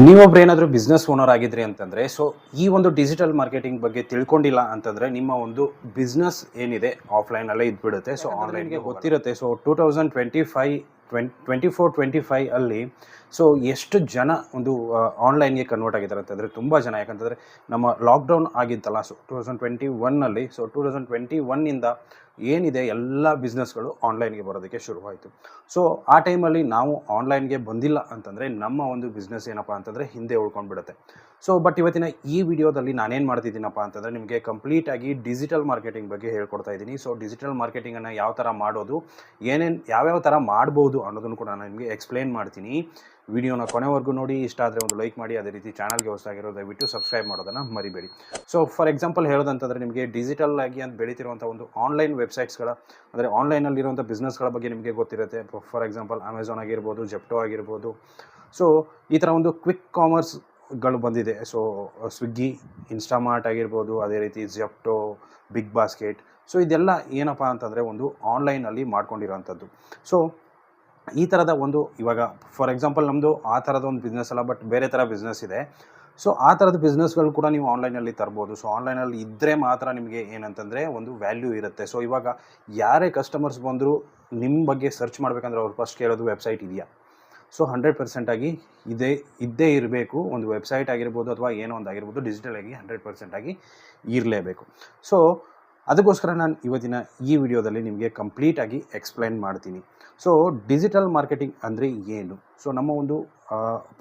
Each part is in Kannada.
ನೀವೊಬ್ರು ಏನಾದರೂ ಬಿಸ್ನೆಸ್ ಓನರ್ ಆಗಿದ್ರಿ ಅಂತಂದರೆ, ಸೊ ಈ ಒಂದು ಡಿಜಿಟಲ್ ಮಾರ್ಕೆಟಿಂಗ್ ಬಗ್ಗೆ ತಿಳ್ಕೊಂಡಿಲ್ಲ ಅಂತಂದರೆ ನಿಮ್ಮ ಒಂದು ಬಿಸ್ನೆಸ್ ಏನಿದೆ ಆಫ್ಲೈನಲ್ಲೇ ಇದ್ಬಿಡುತ್ತೆ. ಸೊ ಆನ್ಲೈನ್ಗೆ ಗೊತ್ತಿರುತ್ತೆ. ಸೊ 2024-25 ಅಲ್ಲಿ ಸೊ ಎಷ್ಟು ಜನ ಒಂದು ಆನ್ಲೈನ್ಗೆ ಕನ್ವರ್ಟ್ ಆಗಿದ್ದಾರೆ ಅಂತಂದರೆ ತುಂಬ ಜನ. ಯಾಕಂತಂದರೆ ನಮ್ಮ ಲಾಕ್ಡೌನ್ ಆಗಿತ್ತಲ್ಲ, ಸೊ 2021 ಸೊ 2021ಇಂದ ಏನಿದೆ ಎಲ್ಲ ಬಿಸ್ನೆಸ್ಗಳು ಆನ್ಲೈನ್ಗೆ ಬರೋದಕ್ಕೆ ಶುರುವಾಯಿತು. ಸೊ ಆ ಟೈಮಲ್ಲಿ ನಾವು ಆನ್ಲೈನ್ಗೆ ಬಂದಿಲ್ಲ ಅಂತಂದರೆ ನಮ್ಮ ಒಂದು ಬಿಸ್ನೆಸ್ ಏನಪ್ಪ ಅಂತಂದರೆ ಹಿಂದೆ ಉಳ್ಕೊಂಡ್ಬಿಡುತ್ತೆ. ಸೊ ಬಟ್ ಇವತ್ತಿನ ಈ ವಿಡಿಯೋದಲ್ಲಿ ನಾನೇನು ಮಾಡ್ತಿದ್ದೀನಪ್ಪ ಅಂತಂದರೆ ನಿಮಗೆ ಕಂಪ್ಲೀಟಾಗಿ ಡಿಜಿಟಲ್ ಮಾರ್ಕೆಟಿಂಗ್ ಬಗ್ಗೆ ಹೇಳ್ಕೊಡ್ತಾ ಇದ್ದೀನಿ. ಸೊ ಡಿಜಿಟಲ್ ಮಾರ್ಕೆಟಿಂಗನ್ನು ಯಾವ ಥರ ಮಾಡೋದು, ಯಾವ್ಯಾವ ಥರ ಮಾಡ್ಬೋದು ಅನ್ನೋದನ್ನು ಕೂಡ ನಾನು ನಿಮಗೆ ಎಕ್ಸ್ಪ್ಲೇನ್ ಮಾಡ್ತೀನಿ. ವಿಡಿಯೋನ ಕೊನೆವರೆಗೂ ನೋಡಿ. ಇಷ್ಟ ಆದರೆ ಒಂದು ಲೈಕ್ ಮಾಡಿ. ಅದೇ ರೀತಿ ಚಾನಲ್ಗೆ ಹೊಸದಾಗಿರೋ ದಯವಿಟ್ಟು ಸಬ್ಸ್ಕ್ರೈಬ್ ಮಾಡೋದನ್ನು ಮರಿಬೇಡಿ. ಸೊ ಫಾರ್ ಎಕ್ಸಾಂಪಲ್ ಹೇಳೋದಂತಂದರೆ, ನಿಮಗೆ ಡಿಜಿಟಲ್ ಆಗಿ ಅಂತ ಬೆಳೀತಿರುವಂಥ ಒಂದು ಆನ್ಲೈನ್ ವೆಬ್ಸೈಟ್ಸ್ಗಳ, ಅಂದರೆ ಆನ್ಲೈನಲ್ಲಿರುವಂಥ ಬಿಸ್ನೆಸ್ಗಳ ಬಗ್ಗೆ ನಿಮಗೆ ಗೊತ್ತಿರುತ್ತೆ. ಫಾರ್ ಎಕ್ಸಾಂಪಲ್ ಅಮೆಝಾನ್ ಆಗಿರ್ಬೋದು, ಜೆಪ್ಟೋ ಆಗಿರ್ಬೋದು. ಸೊ ಈ ಥರ ಒಂದು ಕ್ವಿಕ್ ಕಾಮರ್ಸ್ಗಳು ಬಂದಿದೆ. ಸೊ ಸ್ವಿಗ್ಗಿ, ಇನ್ಸ್ಟಾಮಾರ್ಟ್ ಆಗಿರ್ಬೋದು, ಅದೇ ರೀತಿ ಜೆಪ್ಟೋ, ಬಿಗ್ ಬಾಸ್ಕೆಟ್. ಸೊ ಇದೆಲ್ಲ ಏನಪ್ಪ ಅಂತಂದರೆ ಒಂದು ಆನ್ಲೈನಲ್ಲಿ ಮಾಡ್ಕೊಂಡಿರೋವಂಥದ್ದು. ಸೊ ಈ ಥರದ ಒಂದು ಇವಾಗ ಫಾರ್ ಎಕ್ಸಾಂಪಲ್ ನಮ್ಮದು ಆ ಥರದ ಒಂದು ಬಿಸ್ನೆಸ್ ಅಲ್ಲ, ಬಟ್ ಬೇರೆ ಥರ ಬಿಸ್ನೆಸ್ ಇದೆ. ಸೊ ಆ ಥರದ ಬಿಸ್ನೆಸ್ಗಳು ಕೂಡ ನೀವು ಆನ್ಲೈನಲ್ಲಿ ತರ್ಬೋದು. ಸೊ ಆನ್ಲೈನಲ್ಲಿ ಇದ್ದರೆ ಮಾತ್ರ ನಿಮಗೆ ಏನಂತಂದರೆ ಒಂದು ವ್ಯಾಲ್ಯೂ ಇರುತ್ತೆ. ಸೊ ಇವಾಗ ಯಾರೇ ಕಸ್ಟಮರ್ಸ್ ಬಂದರೂ ನಿಮ್ಮ ಬಗ್ಗೆ ಸರ್ಚ್ ಮಾಡಬೇಕಂದ್ರೆ ಅವ್ರು ಫಸ್ಟ್ ಕೇಳೋದು ವೆಬ್ಸೈಟ್ ಇದೆಯಾ. ಸೊ 100% ಇದ್ದೇ ಇರಬೇಕು. ಒಂದು ವೆಬ್ಸೈಟ್ ಆಗಿರ್ಬೋದು ಅಥವಾ ಏನೋ ಒಂದು ಆಗಿರ್ಬೋದು, ಡಿಜಿಟಲಾಗಿ 100% ಇರಲೇಬೇಕು. ಸೊ ಅದಕ್ಕೋಸ್ಕರ ನಾನು ಇವತ್ತಿನ ಈ ವಿಡಿಯೋದಲ್ಲಿ ನಿಮಗೆ ಕಂಪ್ಲೀಟಾಗಿ ಎಕ್ಸ್ಪ್ಲೈನ್ ಮಾಡ್ತೀನಿ. ಸೊ ಡಿಜಿಟಲ್ ಮಾರ್ಕೆಟಿಂಗ್ ಅಂದರೆ ಏನು? ಸೊ ನಮ್ಮ ಒಂದು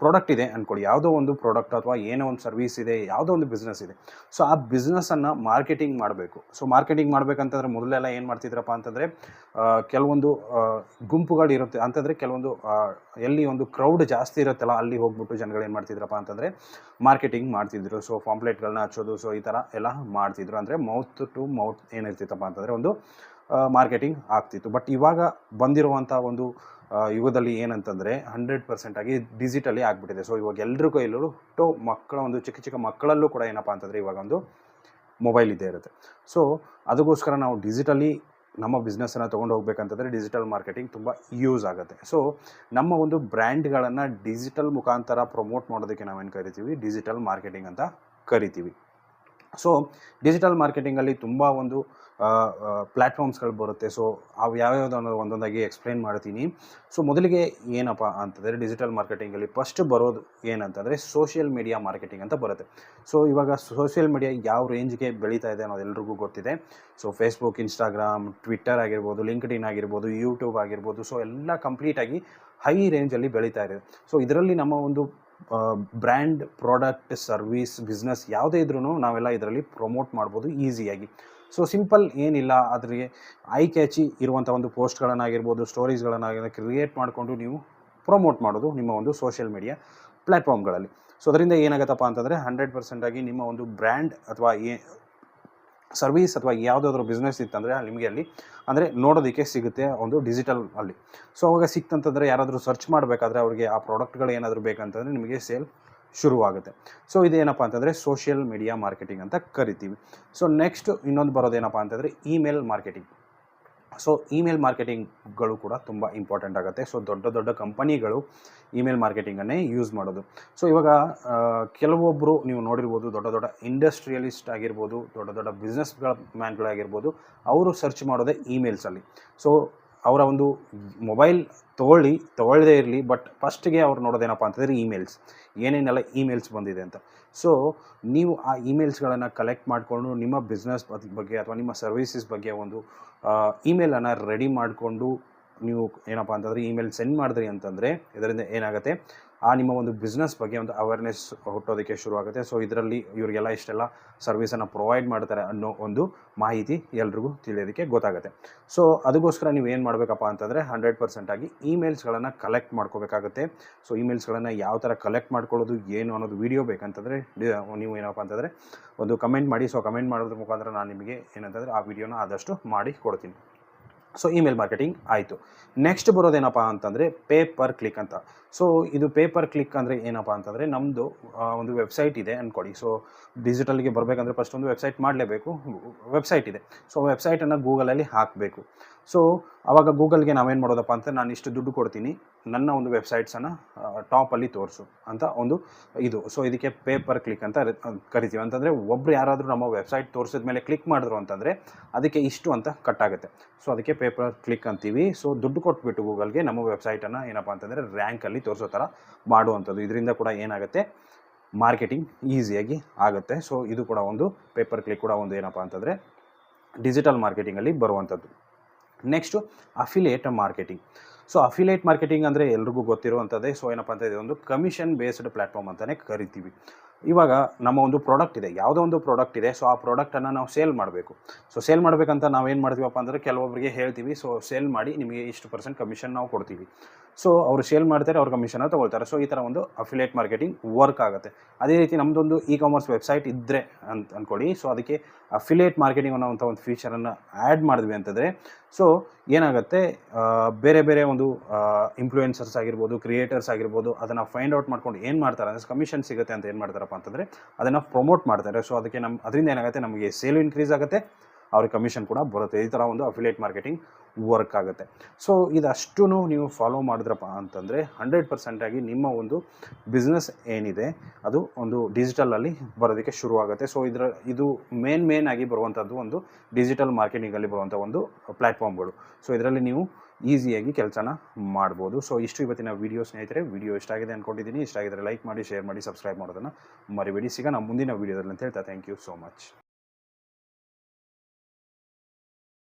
ಪ್ರಾಡಕ್ಟ್ ಇದೆ ಅಂದ್ಕೊಳ್ಳಿ, ಯಾವುದೋ ಒಂದು ಪ್ರಾಡಕ್ಟ್ ಅಥವಾ ಏನೋ ಒಂದು ಸರ್ವಿಸ್ ಇದೆ, ಯಾವುದೋ ಒಂದು ಬಿಸ್ನೆಸ್ ಇದೆ. ಸೊ ಆ ಬಿಸ್ನೆಸ್ಸನ್ನು ಮಾರ್ಕೆಟಿಂಗ್ ಮಾಡಬೇಕು. ಸೊ ಮಾರ್ಕೆಟಿಂಗ್ ಮಾಡಬೇಕಂತಂದರೆ ಮೊದಲೆಲ್ಲ ಏನು ಮಾಡ್ತಿದ್ರಪ್ಪ ಅಂತಂದರೆ, ಕೆಲವೊಂದು ಗುಂಪುಗಳಿರುತ್ತೆ ಅಂತಂದರೆ, ಕೆಲವೊಂದು ಎಲ್ಲಿ ಒಂದು ಕ್ರೌಡ್ ಜಾಸ್ತಿ ಇರುತ್ತಲ್ಲ ಅಲ್ಲಿ ಹೋಗ್ಬಿಟ್ಟು ಜನಗಳು ಏನು ಮಾಡ್ತಿದ್ರಪ್ಪ ಅಂತಂದರೆ ಮಾರ್ಕೆಟಿಂಗ್ ಮಾಡ್ತಿದ್ರು. ಸೊ ಪಾಂಪ್ಲೆಟ್ಗಳನ್ನ ಹಚ್ಚೋದು, ಸೊ ಈ ಥರ ಎಲ್ಲ ಮಾಡ್ತಿದ್ರು. ಅಂದರೆ ಮೌತ್ ಟು ಮೌತ್ ಏನಿರ್ತಿತ್ತಪ್ಪ ಅಂತಂದರೆ ಒಂದು ಮಾರ್ಕೆಟಿಂಗ್ ಆಗ್ತಿತ್ತು. ಬಟ್ ಇವಾಗ ಬಂದಿರುವಂಥ ಒಂದು ಯುಗದಲ್ಲಿ ಏನಂತಂದರೆ 100% ಡಿಜಿಟಲಿ ಆಗಿಬಿಟ್ಟಿದೆ. ಸೊ ಇವಾಗ ಎಲ್ರಿಗೂ ಮಕ್ಕಳ ಒಂದು ಚಿಕ್ಕ ಚಿಕ್ಕ ಮಕ್ಕಳಲ್ಲೂ ಕೂಡ ಏನಪ್ಪ ಅಂತಂದರೆ ಇವಾಗ ಒಂದು ಮೊಬೈಲ್ ಇದ್ದೇ ಇರುತ್ತೆ. ಸೊ ಅದಕ್ಕೋಸ್ಕರ ನಾವು ಡಿಜಿಟಲಿ ನಮ್ಮ ಬಿಸ್ನೆಸ್ಸನ್ನು ತೊಗೊಂಡು ಹೋಗ್ಬೇಕಂತಂದರೆ ಡಿಜಿಟಲ್ ಮಾರ್ಕೆಟಿಂಗ್ ತುಂಬ ಯೂಸ್ ಆಗುತ್ತೆ. ಸೊ ನಮ್ಮ ಒಂದು ಬ್ರ್ಯಾಂಡ್ಗಳನ್ನು ಡಿಜಿಟಲ್ ಮುಖಾಂತರ ಪ್ರಮೋಟ್ ಮಾಡೋದಕ್ಕೆ ನಾವೇನು ಕರಿತೀವಿ, ಡಿಜಿಟಲ್ ಮಾರ್ಕೆಟಿಂಗ್ ಅಂತ ಕರಿತೀವಿ. ಸೊ ಡಿಜಿಟಲ್ ಮಾರ್ಕೆಟಿಂಗಲ್ಲಿ ತುಂಬ ಒಂದು ಪ್ಲ್ಯಾಟ್ಫಾರ್ಮ್ಸ್ಗಳು ಬರುತ್ತೆ. ಸೊ ಅವು ಯಾವ್ಯಾವುದು ಅನ್ನೋದು ಒಂದೊಂದಾಗಿ ಎಕ್ಸ್ಪ್ಲೈನ್ ಮಾಡ್ತೀನಿ. ಸೊ ಮೊದಲಿಗೆ ಏನಪ್ಪ ಅಂತಂದರೆ ಡಿಜಿಟಲ್ ಮಾರ್ಕೆಟಿಂಗಲ್ಲಿ ಫಸ್ಟ್ ಬರೋದು ಏನಂತಂದರೆ ಸೋಷಿಯಲ್ ಮೀಡಿಯಾ ಮಾರ್ಕೆಟಿಂಗ್ ಅಂತ ಬರುತ್ತೆ. ಸೊ ಇವಾಗ ಸೋಷಿಯಲ್ ಮೀಡಿಯಾ ಯಾವ ರೇಂಜ್ಗೆ ಬೆಳೀತಾ ಇದೆ ಅನ್ನೋದು ಎಲ್ರಿಗೂ ಗೊತ್ತಿದೆ. ಸೊ ಫೇಸ್ಬುಕ್, ಇನ್ಸ್ಟಾಗ್ರಾಮ್, ಟ್ವಿಟ್ಟರ್ ಆಗಿರ್ಬೋದು, ಲಿಂಕ್ಡ್ಇನ್ ಆಗಿರ್ಬೋದು, ಯೂಟ್ಯೂಬ್ ಆಗಿರ್ಬೋದು. ಸೊ ಎಲ್ಲ ಕಂಪ್ಲೀಟಾಗಿ ಹೈ ರೇಂಜಲ್ಲಿ ಬೆಳೀತಾ ಇದೆ. ಸೊ ಇದರಲ್ಲಿ ನಮ್ಮ ಒಂದು ಬ್ರ್ಯಾಂಡ್, ಪ್ರಾಡಕ್ಟ್, ಸರ್ವಿಸ್, ಬಿಸ್ನೆಸ್ ಯಾವುದೇ ಇದ್ರೂ ನಾವೆಲ್ಲ ಇದರಲ್ಲಿ ಪ್ರಮೋಟ್ ಮಾಡ್ಬೋದು ಈಸಿಯಾಗಿ. ಸೊ ಸಿಂಪಲ್ ಏನಿಲ್ಲ, ಅದ್ರಿಗೆ ಐ ಕ್ಯಾಚಿ ಇರುವಂಥ ಒಂದು ಪೋಸ್ಟ್ಗಳನ್ನಾಗಿರ್ಬೋದು, ಸ್ಟೋರೀಸ್ಗಳನ್ನಾಗಿರ್ಬೋದು ಕ್ರಿಯೇಟ್ ಮಾಡಿಕೊಂಡು ನೀವು ಪ್ರಮೋಟ್ ಮಾಡೋದು ನಿಮ್ಮ ಒಂದು ಸೋಷಿಯಲ್ ಮೀಡಿಯಾ ಪ್ಲ್ಯಾಟ್ಫಾರ್ಮ್ಗಳಲ್ಲಿ. ಸೊ ಅದರಿಂದ ಏನಾಗುತ್ತಪ್ಪ ಅಂತಂದರೆ 100% ನಿಮ್ಮ ಒಂದು ಬ್ರ್ಯಾಂಡ್ ಅಥವಾ ಸರ್ವೀಸ್ ಅಥವಾ ಯಾವುದಾದ್ರೂ ಬಿಸ್ನೆಸ್ ಇತ್ತಂದರೆ ನಿಮಗೆ ಅಲ್ಲಿ ಅಂದರೆ ನೋಡೋದಕ್ಕೆ ಸಿಗುತ್ತೆ ಒಂದು ಡಿಜಿಟಲ್ ಅಲ್ಲಿ. ಸೊ ಅವಾಗ ಸಿಕ್ತಂತಂದರೆ ಯಾರಾದರೂ ಸರ್ಚ್ ಮಾಡಬೇಕಾದ್ರೆ ಅವ್ರಿಗೆ ಆ ಪ್ರಾಡಕ್ಟ್ಗಳು ಏನಾದರೂ ಬೇಕಂತಂದರೆ ನಿಮಗೆ ಸೇಲ್ ಶುರುವಾಗುತ್ತೆ. ಸೊ ಇದೇನಪ್ಪ ಅಂತಂದರೆ ಸೋಷಿಯಲ್ ಮೀಡಿಯಾ ಮಾರ್ಕೆಟಿಂಗ್ ಅಂತ ಕರಿತೀವಿ. ಸೊ ನೆಕ್ಸ್ಟ್ ಇನ್ನೊಂದು ಬರೋದೇನಪ್ಪ ಅಂತಂದರೆ ಇಮೇಲ್ ಮಾರ್ಕೆಟಿಂಗ್. ಸೊ ಇಮೇಲ್ ಮಾರ್ಕೆಟಿಂಗ್ಗಳು ಕೂಡ ತುಂಬ ಇಂಪಾರ್ಟೆಂಟ್ ಆಗುತ್ತೆ. ಸೊ ದೊಡ್ಡ ದೊಡ್ಡ ಕಂಪನಿಗಳು ಇಮೇಲ್ ಮಾರ್ಕೆಟಿಂಗನ್ನೇ ಯೂಸ್ ಮಾಡೋದು. ಸೊ ಇವಾಗ ಕೆಲವೊಬ್ಬರು ನೀವು ನೋಡಿರ್ಬೋದು, ದೊಡ್ಡ ದೊಡ್ಡ ಇಂಡಸ್ಟ್ರಿಯಲಿಸ್ಟ್ ಆಗಿರ್ಬೋದು, ದೊಡ್ಡ ದೊಡ್ಡ ಬಿಸ್ನೆಸ್ಗಳ ಮ್ಯಾನ್ಗಳಾಗಿರ್ಬೋದು, ಅವರು ಸರ್ಚ್ ಮಾಡೋದೇ ಇಮೇಲ್ಸಲ್ಲಿ. ಸೊ ಅವರ ಒಂದು ಮೊಬೈಲ್ ತೊಗೊಳ್ಳದೇ ಇರಲಿ, ಬಟ್ ಫಸ್ಟಿಗೆ ಅವ್ರು ನೋಡೋದೇನಪ್ಪ ಅಂತಂದರೆ ಇಮೇಲ್ಸ್, ಏನೇನೆಲ್ಲ ಇಮೇಲ್ಸ್ ಬಂದಿದೆ ಅಂತ. ಸೊ ನೀವು ಆ ಇಮೇಲ್ಸ್ಗಳನ್ನು ಕಲೆಕ್ಟ್ ಮಾಡಿಕೊಂಡು ನಿಮ್ಮ ಬಿಸ್ನೆಸ್ ಬಗ್ಗೆ ಅಥವಾ ನಿಮ್ಮ ಸರ್ವೀಸಸ್ ಬಗ್ಗೆ ಒಂದು ಇಮೇಲನ್ನು ರೆಡಿ ಮಾಡಿಕೊಂಡು ನೀವು ಏನಪ್ಪ ಅಂತಂದರೆ ಇಮೇಲ್ ಸೆಂಡ್ ಮಾಡಿದ್ರಿ ಅಂತಂದರೆ ಇದರಿಂದ ಏನಾಗುತ್ತೆ, ಆ ನಿಮ್ಮ ಒಂದು ಬಿಸ್ನೆಸ್ ಬಗ್ಗೆ ಒಂದು ಅವೇರ್ನೆಸ್ ಹುಟ್ಟೋದಕ್ಕೆ ಶುರುವಾಗುತ್ತೆ. ಸೊ ಇದರಲ್ಲಿ ಇವರಿಗೆಲ್ಲ ಇಷ್ಟೆಲ್ಲ ಸರ್ವಿಸನ್ನು ಪ್ರೊವೈಡ್ ಮಾಡ್ತಾರೆ ಅನ್ನೋ ಒಂದು ಮಾಹಿತಿ ಎಲ್ರಿಗೂ ತಿಳಿಯೋದಕ್ಕೆ ಗೊತ್ತಾಗುತ್ತೆ. ಸೊ ಅದಕ್ಕೋಸ್ಕರ ನೀವು ಏನು ಮಾಡಬೇಕಪ್ಪ ಅಂತಂದರೆ 100% ಇಮೇಲ್ಸ್ಗಳನ್ನು ಕಲೆಕ್ಟ್ ಮಾಡ್ಕೋಬೇಕಾಗುತ್ತೆ. ಸೊ ಇಮೇಲ್ಸ್ಗಳನ್ನು ಯಾವ ಥರ ಕಲೆಕ್ಟ್ ಮಾಡ್ಕೊಳ್ಳೋದು ಏನು ಅನ್ನೋದು ವಿಡಿಯೋ ಬೇಕಂತಂದರೆ ನೀವು ಏನಪ್ಪ ಅಂತಂದರೆ ಒಂದು ಕಮೆಂಟ್ ಮಾಡಿ. ಸೊ ಕಮೆಂಟ್ ಮಾಡೋದ್ರ ಮುಖಾಂತರ ನಾನು ನಿಮಗೆ ಏನಂತಂದರೆ ಆ ವಿಡಿಯೋನ ಆದಷ್ಟು ಮಾಡಿ ಕೊಡ್ತೀನಿ. ಸೊ ಇಮೇಲ್ ಮಾರ್ಕೆಟಿಂಗ್ ಆಯಿತು. ನೆಕ್ಸ್ಟ್ ಬರೋದೇನಪ್ಪ ಅಂತಂದರೆ ಪೇ ಪರ್ ಕ್ಲಿಕ್ ಅಂತ. ಸೊ ಇದು ಪೇ ಪರ್ ಕ್ಲಿಕ್ ಅಂದರೆ ಏನಪ್ಪ ಅಂತಂದರೆ, ನಮ್ಮದು ಒಂದು ವೆಬ್ಸೈಟ್ ಇದೆ ಅಂದ್ಕೊಳ್ಳಿ. ಸೊ ಡಿಜಿಟಲ್ಗೆ ಬರಬೇಕಂದ್ರೆ ಫಸ್ಟ್ ಒಂದು ವೆಬ್ಸೈಟ್ ಮಾಡಲೇಬೇಕು. ವೆಬ್ಸೈಟ್ ಇದೆ. ಸೊ ವೆಬ್ಸೈಟನ್ನು ಗೂಗಲಲ್ಲಿ ಹಾಕಬೇಕು. ಸೊ ಆವಾಗ ಗೂಗಲ್ಗೆ ನಾವೇನು ಮಾಡೋದಪ್ಪ ಅಂತ ನಾನು ಇಷ್ಟು ದುಡ್ಡು ಕೊಡ್ತೀನಿ, ನನ್ನ ಒಂದು ವೆಬ್ಸೈಟ್ಸನ್ನು ಟಾಪಲ್ಲಿ ತೋರಿಸು ಅಂತ ಒಂದು ಇದು. ಸೊ ಇದಕ್ಕೆ ಪೇ ಪರ್ ಕ್ಲಿಕ್ ಅಂತ ಕರಿತೀವಿ. ಅಂತಂದರೆ ಒಬ್ರು ಯಾರಾದರೂ ನಮ್ಮ ವೆಬ್ಸೈಟ್ ತೋರಿಸಿದ ಮೇಲೆ ಕ್ಲಿಕ್ ಮಾಡಿದ್ರು ಅಂತಂದರೆ ಅದಕ್ಕೆ ಇಷ್ಟು ಅಂತ ಕಟ್ ಆಗುತ್ತೆ. ಸೊ ಅದಕ್ಕೆ ಪೇ ಪರ್ ಕ್ಲಿಕ್ ಅಂತೀವಿ. ಸೊ ದುಡ್ಡು ಕೊಟ್ಬಿಟ್ಟು ಗೂಗಲ್ಗೆ ನಮ್ಮ ವೆಬ್ಸೈಟನ್ನು ಏನಪ್ಪ ಅಂತಂದರೆ ರ್ಯಾಂಕಲ್ಲಿ ತೋರಿಸೋ ಥರ ಮಾಡುವಂಥದ್ದು. ಇದರಿಂದ ಕೂಡ ಏನಾಗುತ್ತೆ, ಮಾರ್ಕೆಟಿಂಗ್ ಈಸಿಯಾಗಿ ಆಗುತ್ತೆ. ಸೊ ಇದು ಕೂಡ ಒಂದು ಪೇಪರ್ ಕ್ಲಿಕ್ ಕೂಡ ಒಂದು ಏನಪ್ಪ ಅಂತಂದರೆ ಡಿಜಿಟಲ್ ಮಾರ್ಕೆಟಿಂಗಲ್ಲಿ ಬರುವಂಥದ್ದು. Next affiliate marketing. So affiliate marketing ಅಂದರೆ ಎಲ್ರಿಗೂ ಗೊತ್ತಿರುವಂಥದ್ದೇ. ಸೊ ಏನಪ್ಪ ಅಂತ ಇದೆ, ಒಂದು ಕಮಿಷನ್ ಬೇಸ್ಡ್ ಪ್ಲ್ಯಾಟ್ಫಾರ್ಮ್ ಅಂತಲೇ ಕರಿತೀವಿ. ಇವಾಗ ನಮ್ಮ ಒಂದು ಪ್ರಾಡಕ್ಟ್ ಇದೆ, ಯಾವುದೋ ಒಂದು ಪ್ರಾಡಕ್ಟ್ ಇದೆ. ಸೊ ಆ ಪ್ರಾಡಕ್ಟನ್ನು ನಾವು ಸೇಲ್ ಮಾಡಬೇಕು. ಸೊ ಸೇಲ್ ಮಾಡಬೇಕಂತ ನಾವೇನು ಮಾಡ್ತೀವಪ್ಪ ಅಂದರೆ ಕೆಲವೊಬ್ಬರಿಗೆ ಹೇಳ್ತೀವಿ, ಸೊ ಸೇಲ್ ಮಾಡಿ ನಿಮಗೆ ಇಷ್ಟು % ಕಮಿಷನ್ ನಾವು ಕೊಡ್ತೀವಿ. ಸೊ ಅವರು ಸೇಲ್ ಮಾಡ್ತಾರೆ, ಅವ್ರ ಕಮಿಷನ್ನ ತೊಗೊಳ್ತಾರೆ. ಸೊ ಈ ಥರ ಒಂದು ಅಫಿಲಿಯೇಟ್ ಮಾರ್ಕೆಟಿಂಗ್ ವರ್ಕ್ ಆಗುತ್ತೆ. ಅದೇ ರೀತಿ ನಮ್ಮದೊಂದು ಕಾಮರ್ಸ್ ವೆಬ್ಸೈಟ್ ಇದ್ದರೆ ಅಂತ ಅಂದ್ಕೊಳ್ಳಿ. ಸೊ ಅದಕ್ಕೆ ಅಫಿಲಿಯೇಟ್ ಮಾರ್ಕೆಟಿಂಗ್ ಅನ್ನೋವಂಥ ಒಂದು ಫೀಚರನ್ನು ಆ್ಯಡ್ ಮಾಡಿದ್ವಿ ಅಂತಂದರೆ ಸೊ ಏನಾಗುತ್ತೆ, ಬೇರೆ ಬೇರೆ ಒಂದು ಇನ್ಫ್ಲೂಯೆನ್ಸರ್ಸ್ ಆಗಿರ್ಬೋದು, ಕ್ರಿಯೇಟರ್ಸ್ ಆಗಿರ್ಬೋದು, ಅದನ್ನು ಫೈಂಡ್ ಔಟ್ ಮಾಡ್ಕೊಂಡು ಏನು ಮಾಡ್ತಾರೆ ಅಂದರೆ ಕಮಿಷನ್ ಸಿಗುತ್ತೆ ಅಂತ ಏನು ಮಾಡ್ತಾರಪ್ಪ ಅಂತಂದರೆ ಅದನ್ನು ಪ್ರಮೋಟ್ ಮಾಡ್ತಾರೆ. ಸೊ ಅದಕ್ಕೆ ಅದರಿಂದ ಏನಾಗುತ್ತೆ, ನಮಗೆ ಸೇಲು ಇನ್ಕ್ರೀಸ್ ಆಗುತ್ತೆ, ಅವ್ರಿಗೆ ಕಮಿಷನ್ ಕೂಡ ಬರುತ್ತೆ. ಈ ಥರ ಒಂದು ಅಫಿಲಿಯೇಟ್ ಮಾರ್ಕೆಟಿಂಗ್ ವರ್ಕ್ ಆಗುತ್ತೆ. ಸೊ ಇದಷ್ಟು ನೀವು ಫಾಲೋ ಮಾಡಿದ್ರಪ್ಪ ಅಂತಂದರೆ 100% ಆಗಿ ನಿಮ್ಮ ಒಂದು ಬಿಸ್ನೆಸ್ ಏನಿದೆ ಅದು ಒಂದು ಡಿಜಿಟಲಲ್ಲಿ ಬರೋದಕ್ಕೆ ಶುರುವಾಗುತ್ತೆ. ಸೊ ಇದು ಮೇನ್ ಆಗಿ ಬರುವಂಥದ್ದು ಒಂದು ಡಿಜಿಟಲ್ ಮಾರ್ಕೆಟಿಂಗಲ್ಲಿ ಬರುವಂಥ ಒಂದು ಪ್ಲ್ಯಾಟ್ಫಾರ್ಮ್ಗಳು. ಸೊ ಇದರಲ್ಲಿ ನೀವು ಈಸಿಯಾಗಿ ಕೆಲಸನ ಮಾಡ್ಬೋದು. ಸೊ ಇಷ್ಟು ಇವತ್ತಿನ ವಿಡಿಯೋ ಸ್ನೇಹಿತರೆ. ವಿಡಿಯೋ ಇಷ್ಟ ಆಗಿದೆ ಅಂದ್ಕೊಂಡಿದ್ದೀನಿ. ಇಷ್ಟ ಆಗಿದ್ರೆ ಲೈಕ್ ಮಾಡಿ, ಶೇರ್ ಮಾಡಿ, ಸಬ್ಸ್ಕ್ರೈಬ್ ಮಾಡೋದನ್ನು ಮರಿಬೇಡಿ. ಸಿಗೋಣ ಮುಂದಿನ ವಿಡಿಯೋದಲ್ಲಿ ಅಂತ ಹೇಳ್ತಾ ಥ್ಯಾಂಕ್ ಯು ಸೋ ಮಚ್.